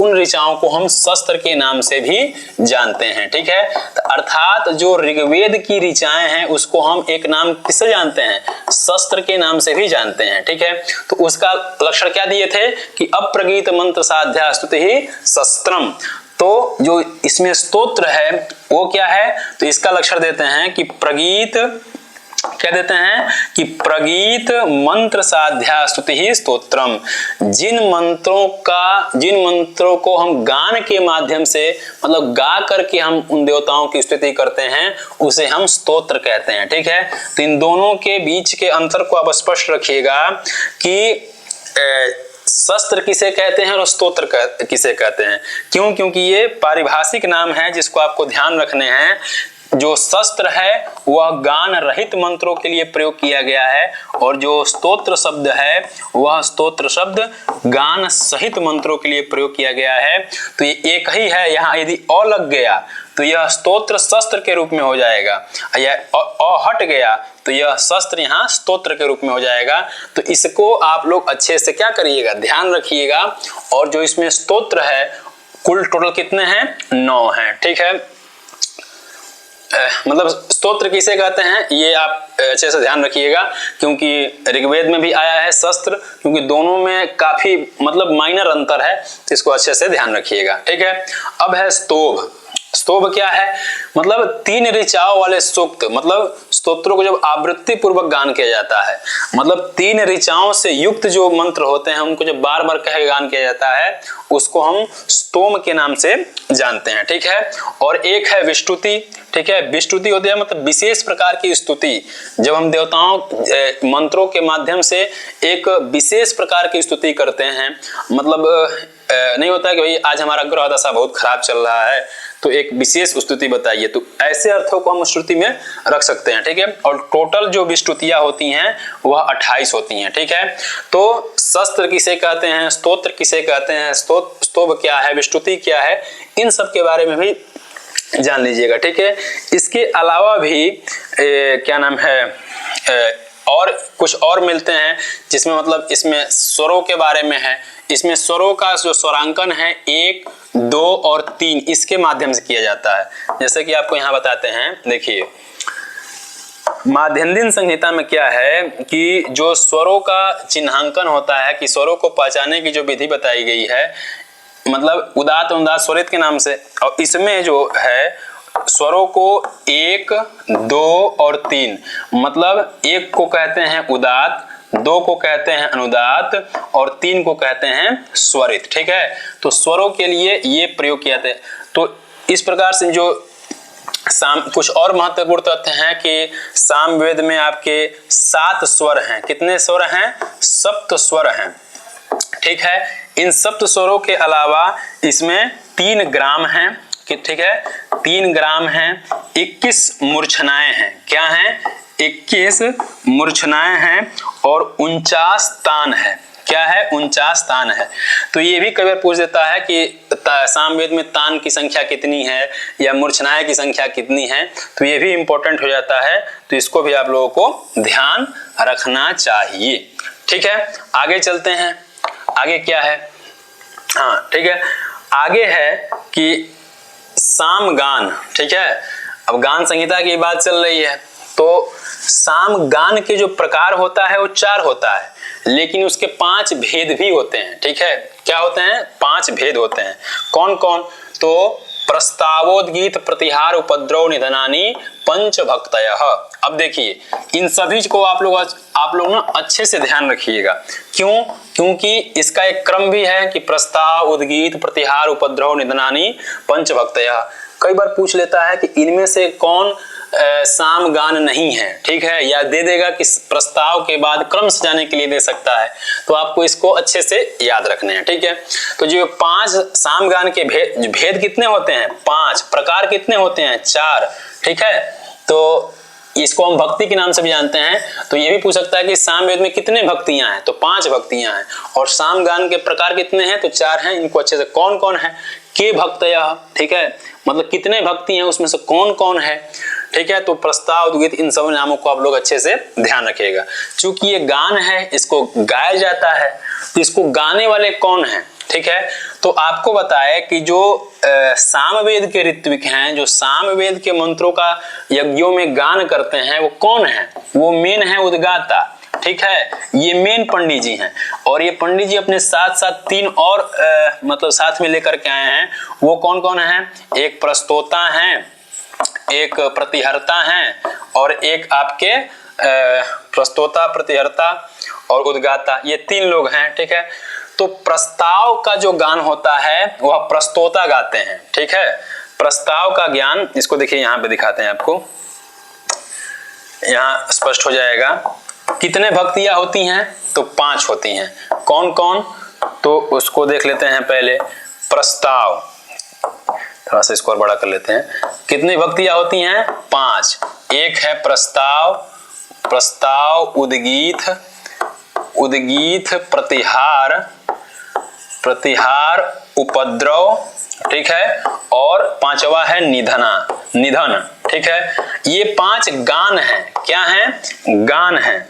उन ऋचाओं को हम शस्त्र के नाम से भी जानते हैं, ठीक है। तो अर्थात जो ऋग्वेद की ऋचाएं हैं उसको हम एक नाम किससे जानते हैं, शस्त्र के नाम से भी जानते हैं, ठीक है। तो उसका लक्षण क्या दिए थे कि अप्रगीत मंत्र साध्या स्तुति ही शस्त्रम। तो जो इसमें स्तोत्र है वो क्या है, तो इसका लक्षण देते हैं कि प्रगीत, क्या देते हैं कि प्रगीत मंत्र साध्या स्तुति ही स्तोत्रम। जिन मंत्रों को हम गान के माध्यम से मतलब गा करके हम उन देवताओं की स्तुति करते हैं उसे हम स्तोत्र कहते हैं, ठीक है। तो इन दोनों के बीच के अंतर को आप स्पष्ट रखिएगा कि शस्त्र किसे कहते हैं और स्तोत्र किसे कहते हैं। क्यों, क्योंकि ये पारिभाषिक नाम है जिसको आपको ध्यान रखने हैं। जो शस्त्र है वह गान रहित मंत्रों के लिए प्रयोग किया गया है और जो स्तोत्र शब्द है वह स्तोत्र शब्द गान सहित मंत्रों के लिए प्रयोग किया गया है। तो ये एक ही है, यहाँ यदि अ लग गया तो यह स्तोत्र शस्त्र के रूप में हो जाएगा, या अ हट गया तो यह शस्त्र यहाँ स्तोत्र के रूप में हो जाएगा। तो इसको आप लोग अच्छे से क्या करिएगा, ध्यान रखिएगा। और जो इसमें स्तोत्र है कुल टोटल कितने हैं, 9 हैं, ठीक है। मतलब स्तोत्र किसे कहते हैं ये आप अच्छे से ध्यान रखिएगा, क्योंकि ऋग्वेद में भी आया है शस्त्र, क्योंकि दोनों में काफी मतलब माइनर अंतर है, इसको अच्छे से ध्यान रखिएगा, ठीक है। अब है स्तोभ। स्तोभ क्या है, मतलब 3 ऋचाओं वाले सूक्त, मतलब स्तोत्रों को जब आवृत्ति पूर्वक गान किया जाता है, मतलब 3 ऋचाओं से युक्त जो मंत्र होते हैं उनको जब बार बार कह गान किया जाता है उसको हम स्तोम के नाम से जानते हैं, ठीक है। और एक है विस्तुति, ठीक है। विस्तुति होती है मतलब विशेष प्रकार की स्तुति, जब हम देवताओं मंत्रों के माध्यम से एक विशेष प्रकार की स्तुति करते हैं, मतलब नहीं होता कि भाई आज हमारा ग्रह दशा बहुत खराब चल रहा है तो एक विशेष स्तुति बताइए, तो ऐसे अर्थों को हम स्तुति में रख सकते हैं, ठीक है। और टोटल जो विस्तुतियां होती हैं वह 28 होती हैं, ठीक है। तो शस्त्र किसे कहते हैं, स्तोत्र किसे कहते हैं, स्तोभ क्या है, विस्तुति क्या है, इन सब के बारे में भी जान लीजिएगा, ठीक है। इसके अलावा भी क्या नाम है और कुछ और मिलते हैं जिसमें मतलब इसमें स्वरों के बारे में है। इसमें स्वरों का जो स्वरांकन है 1, 2 और 3 इसके माध्यम से किया जाता है। जैसे कि आपको यहाँ बताते हैं, देखिए माध्यन्दिन संहिता में क्या है कि जो स्वरों का चिन्हांकन होता है, कि स्वरों को पहचानने की जो विधि बताई गई है, मतलब उदात्त अनुदात्त स्वरित के नाम से, और इसमें जो है स्वरों को 1, 2 और 3, मतलब 1 को कहते हैं उदात्त, 2 को कहते हैं अनुदात्त और 3 को कहते हैं स्वरित, ठीक है। तो स्वरों के लिए ये प्रयोग किया जाता है। तो इस प्रकार से जो कुछ और महत्वपूर्ण तथ्य हैं कि सामवेद में आपके 7 स्वर हैं। कितने स्वर हैं, 7 स्वर हैं, ठीक है। इन 7 स्वरों के अलावा इसमें 3 ग्राम हैं। ठीक है 3 ग्राम हैं, 21 मूर्छनाएं हैं। क्या हैं? 21 मूर्छनाएं हैं और 49 तान है। क्या है? 49 तान है। तो ये भी कई बार पूछ देता है कि सामवेद में तान की संख्या कितनी है या मूर्छनाएं की संख्या कितनी है, तो ये भी इंपॉर्टेंट हो जाता है। तो इसको भी आप लोगों को ध्यान रखना चाहिए। ठीक है, आगे चलते हैं। आगे क्या है? हाँ ठीक है, आगे है कि सामगान। ठीक है, अब गान संहिता की बात चल रही है, तो सामगान के जो प्रकार होता है वो 4 होता है, लेकिन उसके 5 भेद भी होते हैं। ठीक है, क्या होते हैं? 5 भेद होते हैं। कौन कौन? तो प्रस्तावोद्गीत, प्रतिहार, उपद्रव, निधनानि, पंचभक्तयः। अब देखिए इन सभी को आप लोग ना अच्छे से ध्यान रखिएगा। क्यों? क्योंकि इसका एक क्रम भी है कि प्रस्ताव, उद्गीत, प्रतिहार, उपद्रव, निधनानि, पंचभक्तयः। कई बार पूछ लेता है कि इनमें से कौन सामगान नहीं है। ठीक है, या दे देगा कि प्रस्ताव के बाद क्रम सजाने के लिए दे सकता है, तो आपको इसको अच्छे से याद रखने हैं। ठीक है, तो जो 5 सामगान के भेद कितने होते हैं? 5। प्रकार कितने होते हैं? 4। ठीक है, तो इसको हम भक्ति के नाम से भी जानते हैं। तो ये भी पूछ सकता है कि सामवेद में कितने भक्तियां हैं? तो 5 भक्तियां हैं। और सामगान के प्रकार कितने हैं? तो 4 हैं। इनको अच्छे से कौन कौन है? के भक्तयः। ठीक है, मतलब कितने भक्ति हैं, उसमें से कौन कौन है। ठीक है, तो प्रस्ताव, उद्गीत, इन सब नामों को आप लोग अच्छे से ध्यान रखिएगा। चूंकि ये गान है, इसको गाया जाता है, तो इसको गाने वाले कौन हैं? ठीक है, तो आपको बताए कि जो सामवेद के ऋत्विक हैं, जो सामवेद के मंत्रों का यज्ञों में गान करते हैं, वो कौन है? वो मेन है उद्गाता। ठीक है, ये मेन पंडित जी हैं। और ये पंडित जी अपने साथ साथ 3 और मतलब साथ में लेकर के आए हैं। वो कौन कौन है? एक प्रस्तोता हैं, एक प्रतिहर्ता हैं, और एक आपके प्रस्तोता, प्रतिहर्ता और उद्गाता, ये 3 लोग हैं। ठीक है, तो प्रस्ताव का जो गान होता है वह प्रस्तोता गाते हैं। ठीक है, प्रस्ताव का ज्ञान, इसको देखिए यहाँ पे दिखाते हैं आपको, यहाँ स्पष्ट हो जाएगा। कितने भक्तियां होती हैं? तो 5 होती हैं। कौन कौन? तो उसको देख लेते हैं पहले। प्रस्ताव, थोड़ा सा इसको और बड़ा कर लेते हैं। कितनी भक्तियां होती हैं? 5। एक है प्रस्ताव, प्रस्ताव, उद्गीत, उद्गीत, प्रतिहार, प्रतिहार, उपद्रव। ठीक है, और 5वां है निधना, निधन। ठीक है, ये 5 गान हैं। क्या हैं? गान हैं।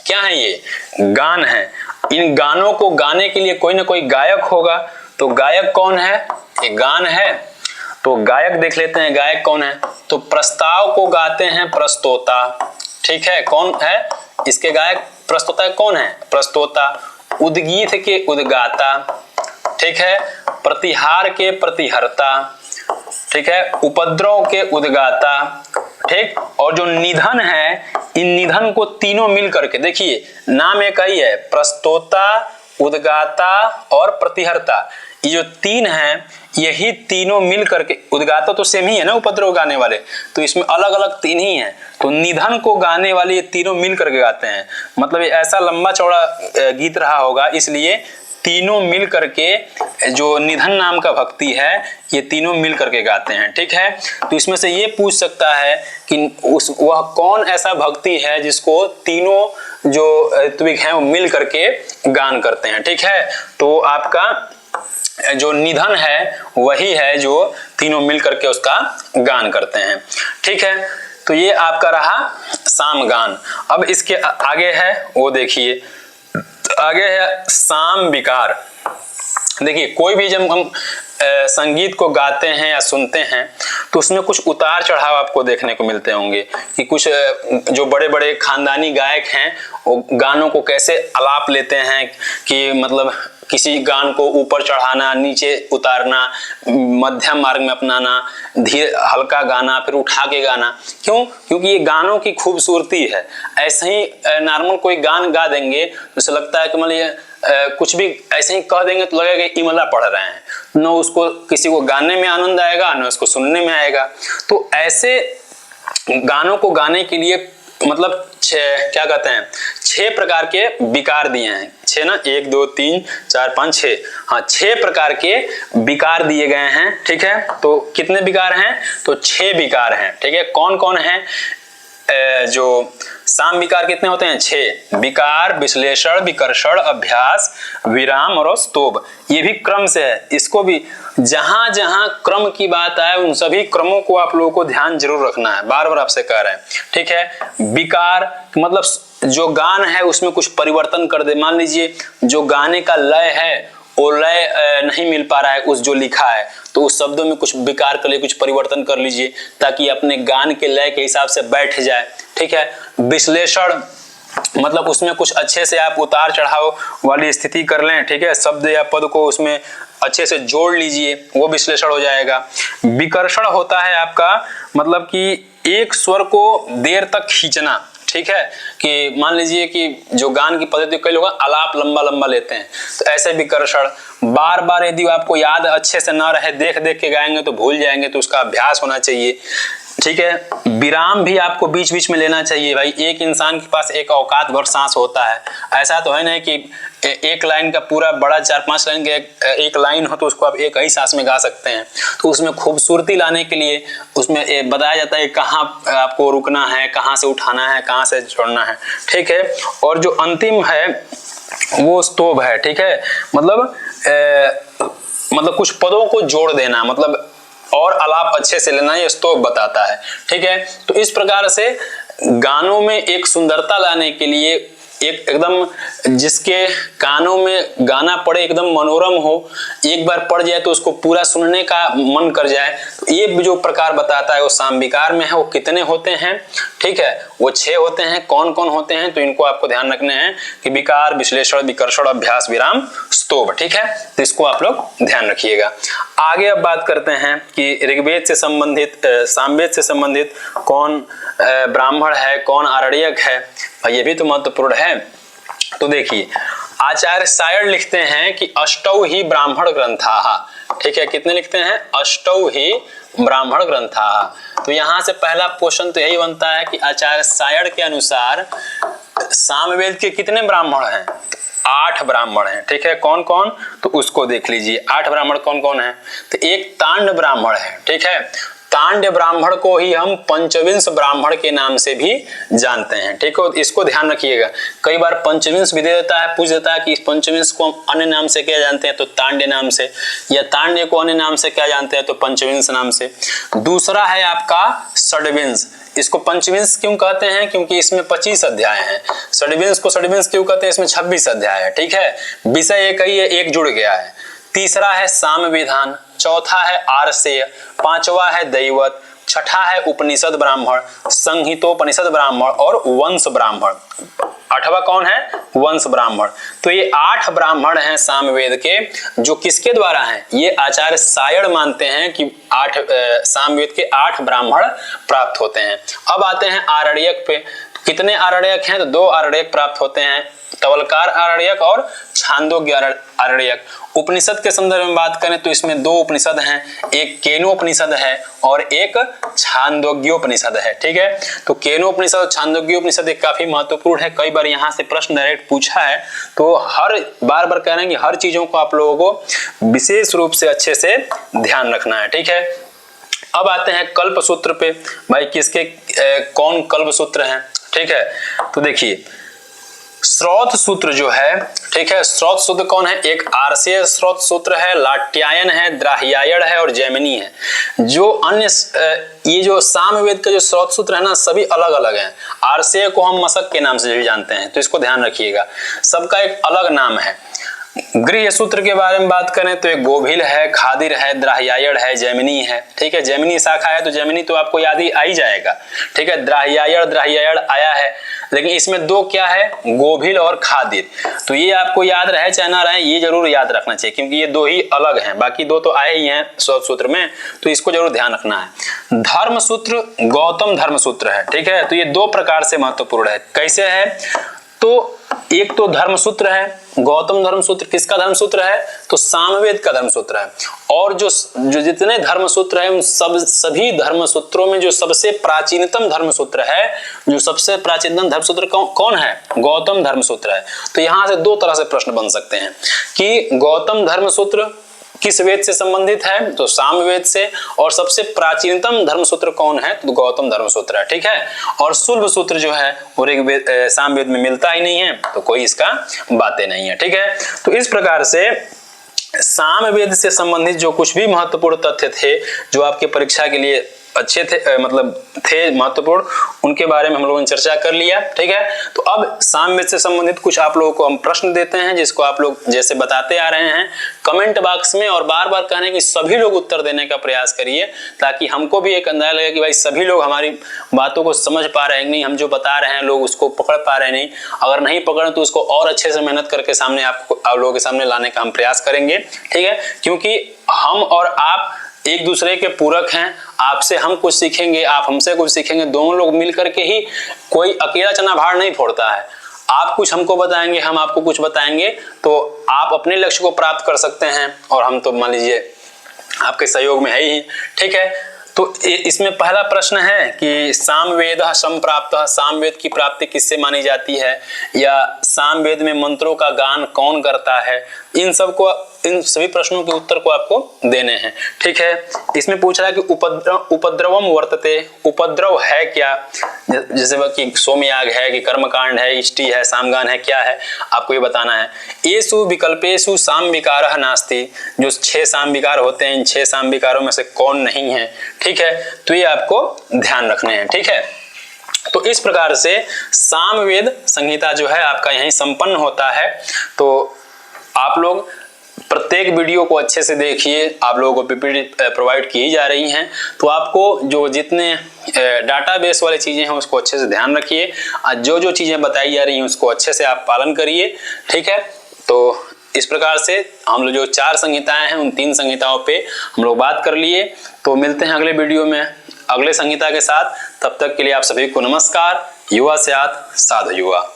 क्या है? ये गान है। इन गानों को गाने के लिए कोई ना कोई गायक होगा। तो गायक कौन है? ये गान है, तो गायक देख लेते हैं। गायक कौन है? तो प्रस्ताव को गाते हैं प्रस्तोता। ठीक है, कौन है इसके गायक? प्रस्तोता कौन है? प्रस्तोता। उद्गीत के उद्गाता। ठीक है, प्रतिहार के प्रतिहर्ता। ठीक है, उपद्रव के उद्गाता। ठीक, और जो निधन है, इन निधन को तीनों मिल करके, देखिए नाम एक ही है, प्रस्तोता, उद्गाता और प्रतिहर्ता। ये जो 3 हैं, यही तीनों मिल करके, उद्गाता तो सेम ही है ना उपद्रव गाने वाले, तो इसमें अलग अलग 3 ही हैं। तो निधन को गाने वाले ये तीनों मिल करके गाते हैं। मतलब ये ऐसा लंबा चौड़ा गीत रहा होगा, इसलिए तीनों मिल करके जो निधन नाम का भक्ति है, ये तीनों मिल करके गाते हैं। ठीक है, तो इसमें से ये पूछ सकता है कि वह कौन ऐसा भक्ति है जिसको तीनों जो ऋत्विक हैं वो मिल करके गान करते हैं। ठीक है, तो आपका जो निधन है वही है जो तीनों मिल करके उसका गान करते हैं। ठीक है, तो ये आपका रहा सामगान। अब इसके आगे है वो देखिए, आगे है साम विकार। देखिए कोई भी जब हम संगीत को गाते हैं या सुनते हैं तो उसमें कुछ उतार चढ़ाव आपको देखने को मिलते होंगे कि कुछ जो बड़े बड़े खानदानी गायक हैं वो गानों को कैसे आलाप लेते हैं कि मतलब किसी गान को ऊपर चढ़ाना, नीचे उतारना, मध्यम मार्ग में अपनाना, धीरे हल्का गाना, फिर उठा के गाना। क्यों? क्योंकि ये गानों की खूबसूरती है। ऐसे ही नॉर्मल कोई गान गा देंगे तो ऐसा लगता है कि मतलब कुछ भी ऐसे ही कह देंगे तो लगेगा इमला पढ़ रहे हैं, न उसको किसी को गाने में आनंद आएगा न उसको सुनने में आएगा। तो ऐसे गानों को गाने के लिए मतलब क्या कहते हैं 6 प्रकार के विकार दिए हैं। 6 ना, 1 2 3 4 5 6, हाँ 6 प्रकार के विकार दिए गए हैं। ठीक है, तो कितने विकार हैं? तो 6 विकार हैं। ठीक है, कौन कौन है? जो साम विकार कितने होते हैं? 6 विकार, विश्लेषण, विकर्षण, अभ्यास, विराम और स्तोभ। ये भी क्रम से है, इसको भी जहां जहां क्रम की बात आए उन सभी क्रमों को आप लोगों को ध्यान जरूर रखना है, बार बार आपसे कह रहे हैं। ठीक है, विकार मतलब जो गान है उसमें कुछ परिवर्तन कर दे। मान लीजिए जो गाने का लय है वो लय नहीं मिल पा रहा है उस जो लिखा है, तो उस शब्दों में कुछ विकार कर लिए, कुछ परिवर्तन कर लीजिए ताकि अपने गान के लय के हिसाब से बैठ जाए। ठीक है, विश्लेषण मतलब उसमें कुछ अच्छे से आप उतार चढ़ाव वाली स्थिति कर लें। ठीक है, शब्द या पद को उसमें अच्छे से जोड़ लीजिए, वो विश्लेषण हो जाएगा। विकर्षण होता है आपका मतलब कि एक स्वर को देर तक खींचना। ठीक है, कि मान लीजिए कि जो गान की पद्धति कई लोग आलाप लंबा लंबा लेते हैं, तो ऐसे विकर्षण बार बार यदि आपको याद अच्छे से ना रहे, देख देख के गाएंगे तो भूल जाएंगे, तो उसका अभ्यास होना चाहिए। ठीक है, विराम भी आपको बीच बीच में लेना चाहिए। भाई एक इंसान के पास एक औकात भर सांस होता है, ऐसा तो है नहीं कि एक लाइन का पूरा बड़ा 4-5 लाइन का एक लाइन हो तो उसको आप एक ही सांस में गा सकते हैं। तो उसमें खूबसूरती लाने के लिए उसमें बताया जाता है कहाँ आपको रुकना है, कहाँ से उठाना है, कहाँ से छोड़ना है। ठीक है, और जो अंतिम है वो स्तोभ है। ठीक है, मतलब कुछ पदों को जोड़ देना, मतलब और आलाप अच्छे से लेना, ये स्तोभ बताता है। ठीक है, तो इस प्रकार से गानों में एक सुंदरता लाने के लिए एकदम जिसके कानों में गाना पड़े एकदम मनोरम हो, एक बार पड़ जाए तो उसको पूरा सुनने का मन कर जाए, तो ये जो प्रकार बताता है वो साम विकार में है। वो कितने होते हैं? ठीक है, वो 6 होते हैं। कौन कौन होते हैं? तो इनको आपको ध्यान रखने हैं कि विकार, विश्लेषण, विकर्षण, अभ्यास, विराम, स्तोभ। ठीक है, तो इसको आप लोग ध्यान रखिएगा। आगे अब बात करते हैं कि ऋग्वेद से संबंधित, सामवेद से संबंधित कौन ब्राह्मण है, कौन आरण्यक है, ये भी तो महत्वपूर्ण है। तो देखिए आचार्य सायण लिखते हैं कि अष्टौ ही ब्राह्मण ग्रंथाः। ठीक है, कितने लिखते हैं? अष्टौ ही ब्राह्मण ग्रंथाः। तो यहां से पहला क्वेश्चन तो यही बनता है कि आचार्य सायण के अनुसार सामवेद के कितने ब्राह्मण हैं? 8 ब्राह्मण हैं। ठीक है, कौन कौन? तो उसको देख लीजिए। 8 ब्राह्मण कौन कौन है? तो एक तांड ब्राह्मण है। ठीक है, तांड्य ब्राह्मण को ही हम पंचविंश ब्राह्मण के नाम से भी जानते हैं। ठीक है, इसको ध्यान रखिएगा। कई बार पंचविंश भी दे देता है, पूछ देता है कि इस पंचविंश को हम अन्य नाम से क्या जानते हैं, तो तांड्य नाम से, या तांड्य को अन्य नाम से क्या जानते हैं, तो पंचविंश नाम से। दूसरा है आपका षड्विंश। इसको पंचविंश क्यों कहते हैं? क्योंकि इसमें 25 अध्याय हैं। षड्विंश को षड्विंश क्यों कहते हैं? इसमें 26 अध्याय है। ठीक है, विषय एक ही है, एक जुड़ गया है। तीसरा है साम विधान, चौथा है आरसेय, पांचवा है दैवत, छठा है उपनिषद ब्राह्मण, संहितोपनिषद ब्राह्मण और वंश ब्राह्मण। 8वां कौन है? वंश ब्राह्मण। तो ये 8 ब्राह्मण हैं सामवेद के, जो किसके द्वारा हैं? ये आचार्य सायण मानते हैं कि 8 सामवेद के 8 ब्राह्मण प्राप्त होते हैं। अब आते हैं आरण्यक पे। कितने आरण्यक हैं? तो 2 आरण्यक प्राप्त होते हैं, तवलकार आरण्यक और छांदोग्य आरण्यक। उपनिषद के संदर्भ में बात करें तो इसमें 2 उपनिषद हैं, एक केनोपनिषद है और एक छांदोग्योपनिषद है। ठीक है, तो केनोपनिषद और छांदोग्योपनिषद एक काफी महत्वपूर्ण है। कई बार यहाँ से प्रश्न डायरेक्ट पूछा है, तो हर बार कह रहे हैं कि हर चीजों को आप लोगों को विशेष रूप से अच्छे से ध्यान रखना है। ठीक है, अब आते हैं कल्प सूत्र पे। भाई किसके कौन कल्प सूत्र हैं? ठीक है, तो देखिए स्रोत सूत्र जो है, ठीक है, स्रोत सूत्र कौन है? एक आरसेय स्रोत सूत्र है, लाट्यायन है, द्राह्यायण है और जैमिनी है। जो अन्य ये जो सामवेद का जो स्रोत सूत्र है ना, सभी अलग अलग हैं। आरसेय को हम मशक के नाम से भी जानते हैं, तो इसको ध्यान रखिएगा, सबका एक अलग नाम है। गृह सूत्र के बारे में बात करें तो एक गोभिल है, खादिर है, द्राह्यायण है, जैमिनी है। ठीक है, जैमिनी शाखा है तो जैमिनी तो आपको याद ही आ ही जाएगा। ठीक है, द्राह्यायण आया है, लेकिन इसमें 2 क्या है? गोभिल और खादिर। तो ये आपको याद रहे चाहे ना रहे, ये जरूर याद रखना चाहिए, क्योंकि ये 2 ही अलग हैं, बाकी 2 तो आए ही हैं स्रोत सूत्र में, तो इसको जरूर ध्यान रखना है। धर्म सूत्र गौतम धर्म सूत्र है। ठीक है, तो ये 2 प्रकार से महत्वपूर्ण है। कैसे है? तो एक तो धर्मसूत्र है, गौतम धर्मसूत्र किसका धर्मसूत्र है? तो सामवेद का धर्मसूत्र है। और जो जितने धर्मसूत्र है उन सभी धर्मसूत्रों में जो सबसे प्राचीनतम धर्मसूत्र है, जो सबसे प्राचीनतम धर्मसूत्र कौन है? गौतम धर्मसूत्र है। तो यहां से दो तरह से प्रश्न बन सकते हैं कि गौतम धर्मसूत्र किस वेद से संबंधित है? तो सामवेद से। और सबसे प्राचीनतम धर्मसूत्र कौन है? तो गौतम धर्मसूत्र है, ठीक है। और शुल्ब सूत्र जो है वो सामवेद में मिलता ही नहीं है, तो कोई इसका बातें नहीं है, ठीक है। तो इस प्रकार से सामवेद से संबंधित जो कुछ भी महत्वपूर्ण तथ्य थे, जो आपके परीक्षा के लिए अच्छे थे, मतलब थे महत्वपूर्ण, उनके बारे में हम लोगों ने चर्चा कर लिया, ठीक है। तो अब सामवेद से संबंधित कुछ आप लोगों को हम प्रश्न देते हैं, जिसको आप लोग जैसे बताते आ रहे हैं कमेंट बॉक्स में, और बार बार कहने कि सभी लोग उत्तर देने का प्रयास करिए, ताकि हमको भी एक अंदाजा लगे कि भाई सभी लोग हमारी बातों को समझ पा रहे हैं कि नहीं, हम जो बता रहे हैं लोग उसको पकड़ पा रहे हैं नहीं। अगर नहीं पकड़े तो उसको और अच्छे से मेहनत करके सामने आप लोगों के सामने लाने का हम प्रयास करेंगे, ठीक है। क्योंकि हम और आप एक दूसरे के पूरक हैं, आपसे हम कुछ सीखेंगे, आप हमसे कुछ सीखेंगे, दोनों लोग मिलकर के ही, कोई अकेला चना भार नहीं फोड़ता है। आप कुछ हमको बताएंगे, हम आपको कुछ बताएंगे, तो आप अपने लक्ष्य को प्राप्त कर सकते हैं, और हम तो मान लीजिए आपके सहयोग में है ही, ठीक है। तो इसमें पहला प्रश्न है कि सामवेदः संप्राप्तः, सामवेद की प्राप्ति किससे मानी जाती है, या सामवेद में मंत्रों का गान कौन करता है? इन सभी प्रश्नों के उत्तर को आपको देने हैं, ठीक है। इसमें पूछ रहा है कि उपद्रवम वर्तते, उपद्रव है क्या? जैसे कि सोमयाग है, कि कर्मकांड है, इष्टि है, सामगान है, क्या है, आपको ये बताना है। येषु विकल्पेषु साम विकारः नास्ति, जो 6 साम विकार होते हैं, इन 6 साम विकारों में से कौन नहीं है, ठीक है। तो ये आपको ध्यान रखने हैं, ठीक है। तो इस प्रकार से सामवेद संहिता जो है आपका यहीं संपन्न होता है। तो आप लोग प्रत्येक वीडियो को अच्छे से देखिए, आप लोगों को पीपीटी प्रोवाइड की जा रही हैं, तो आपको जो जितने डाटाबेस वाली चीजें हैं उसको अच्छे से ध्यान रखिए, जो जो चीजें बताई जा रही हैं उसको अच्छे से आप पालन करिए, ठीक है। तो इस प्रकार से हम लोग जो 4 संहिताएं हैं उन 3 संहिताओं पे हम लोग बात कर लिए। तो मिलते हैं अगले वीडियो में अगले संहिता के साथ, तब तक के लिए आप सभी को नमस्कार। युवा स्यात् साधु युवा।